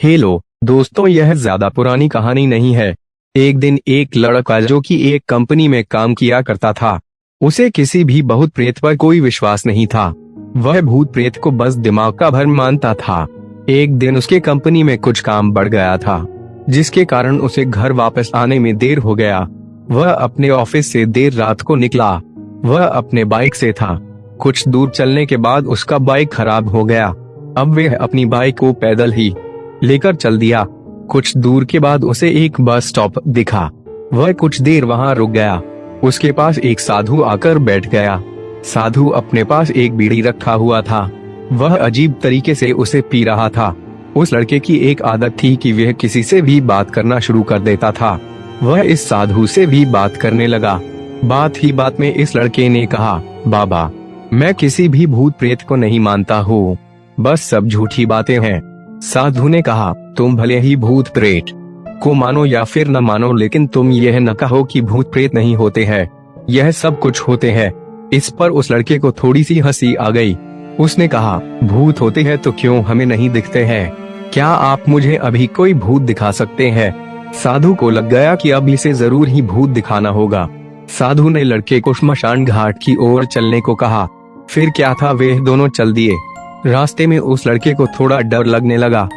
Hello दोस्तों, यह ज्यादा पुरानी कहानी नहीं है। एक दिन एक लड़का जो कि एक कंपनी में काम किया करता था, उसे किसी भी भूत प्रेत पर कोई विश्वास नहीं था। वह भूत प्रेत को बस दिमाग का भ्रम मानता था। एक दिन उसके कंपनी में कुछ काम बढ़ गया था, जिसके कारण उसे घर वापस आने में देर हो गया। वह अपने ऑफिस से देर रात को निकला। वह अपने बाइक से था। कुछ दूर चलने के बाद उसका बाइक खराब हो गया। अब वह अपनी बाइक को पैदल ही लेकर चल दिया। कुछ दूर के बाद उसे एक बस स्टॉप दिखा। वह कुछ देर वहां रुक गया। उसके पास एक साधु आकर बैठ गया। साधु अपने पास एक बीड़ी रखा हुआ था। वह अजीब तरीके से उसे पी रहा था। उस लड़के की एक आदत थी कि वह किसी से भी बात करना शुरू कर देता था। वह इस साधु से भी बात करने लगा। बात ही बात में इस लड़के ने कहा, बाबा, मैं किसी भी भूत प्रेत को नहीं मानता हूँ, बस सब झूठी बातें हैं। साधु ने कहा, तुम भले ही भूत प्रेत को मानो या फिर न मानो, लेकिन तुम यह न कहो कि भूत प्रेत नहीं होते हैं। यह सब कुछ होते हैं। इस पर उस लड़के को थोड़ी सी हंसी आ गई। उसने कहा, भूत होते हैं तो क्यों हमें नहीं दिखते हैं? क्या आप मुझे अभी कोई भूत दिखा सकते हैं? साधु को लग गया कि अब इसे जरूर ही भूत दिखाना होगा। साधु ने लड़के को श्मशान घाट की ओर चलने को कहा। फिर क्या था, वे दोनों चल दिए। रास्ते में उस लड़के को थोड़ा डर लगने लगा,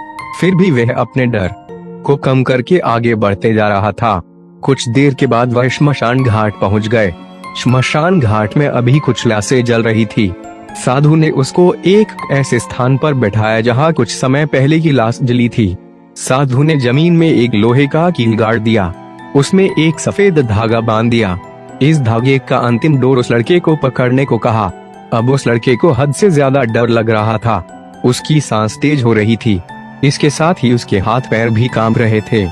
फिर भी वह अपने डर को कम करके आगे बढ़ते जा रहा था। कुछ देर के बाद वह श्मशान घाट पहुंच गए। श्मशान घाट में अभी कुछ लाशें जल रही थी। साधु ने उसको एक ऐसे स्थान पर बैठाया जहां कुछ समय पहले की लाश जली थी। साधु ने जमीन में एक लोहे का कील गाड़ दिया। उसमें एक सफेद धागा बांध दिया। इस धागे का अंतिम डोर उस लड़के को पकड़ने को कहा। अब उस लड़के को हद से ज्यादा डर लग रहा था। उसकी सांस तेज हो रही थी। इसके साथ ही उसके हाथ पैर भी कांप रहे थे।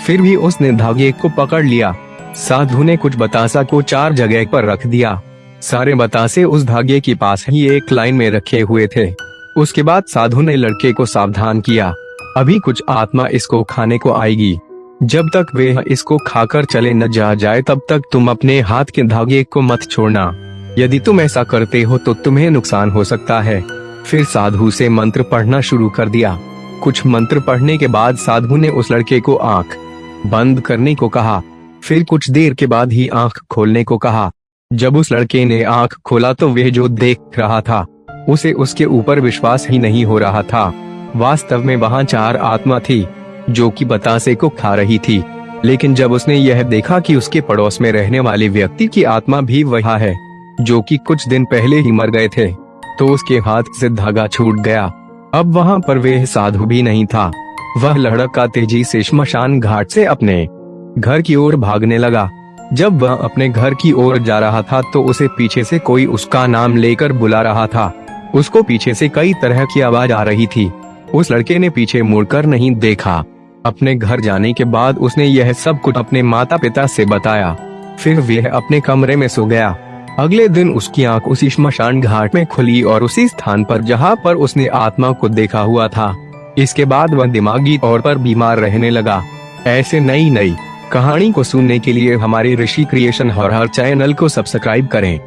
फिर भी उसने धागे को पकड़ लिया। साधु ने कुछ बतासा को 4 जगह पर रख दिया। सारे बतासे उस धागे के पास ही एक लाइन में रखे हुए थे। उसके बाद साधु ने लड़के को सावधान किया, अभी कुछ आत्मा इसको खाने को आएगी। जब तक वे इसको खाकर चले न जाए तब तक तुम अपने हाथ के धागे को मत छोड़ना। यदि तुम ऐसा करते हो तो तुम्हें नुकसान हो सकता है। फिर साधु से मंत्र पढ़ना शुरू कर दिया। कुछ मंत्र पढ़ने के बाद साधु ने उस लड़के को आंख बंद करने को कहा। फिर कुछ देर के बाद ही आंख खोलने को कहा। जब उस लड़के ने आंख खोला तो वह जो देख रहा था उसे उसके ऊपर विश्वास ही नहीं हो रहा था। वास्तव में वहां 4 आत्मा थी जो कि बतासे को खा रही थी। लेकिन जब उसने यह देखा कि उसके पड़ोस में रहने वाले व्यक्ति की आत्मा भी वह है जो कि कुछ दिन पहले ही मर गए थे, तो उसके हाथ से धागा छूट गया। अब वहां पर वह साधु भी नहीं था। वह लड़का तेजी से श्मशान घाट से अपने घर की ओर भागने लगा। जब वह अपने घर की ओर जा रहा था तो उसे पीछे से कोई उसका नाम लेकर बुला रहा था। उसको पीछे से कई तरह की आवाज आ रही थी। उस लड़के ने पीछे मुड़कर नहीं देखा। अपने घर जाने के बाद उसने यह सब कुछ अपने माता पिता से बताया। फिर वह अपने कमरे में सो गया। अगले दिन उसकी आंख उसी श्मशान घाट में खुली और उसी स्थान पर जहां पर उसने आत्मा को देखा हुआ था। इसके बाद वह दिमागी तौर पर बीमार रहने लगा। ऐसे नई कहानी को सुनने के लिए हमारे ऋषि क्रिएशन हॉरर चैनल को सब्सक्राइब करें।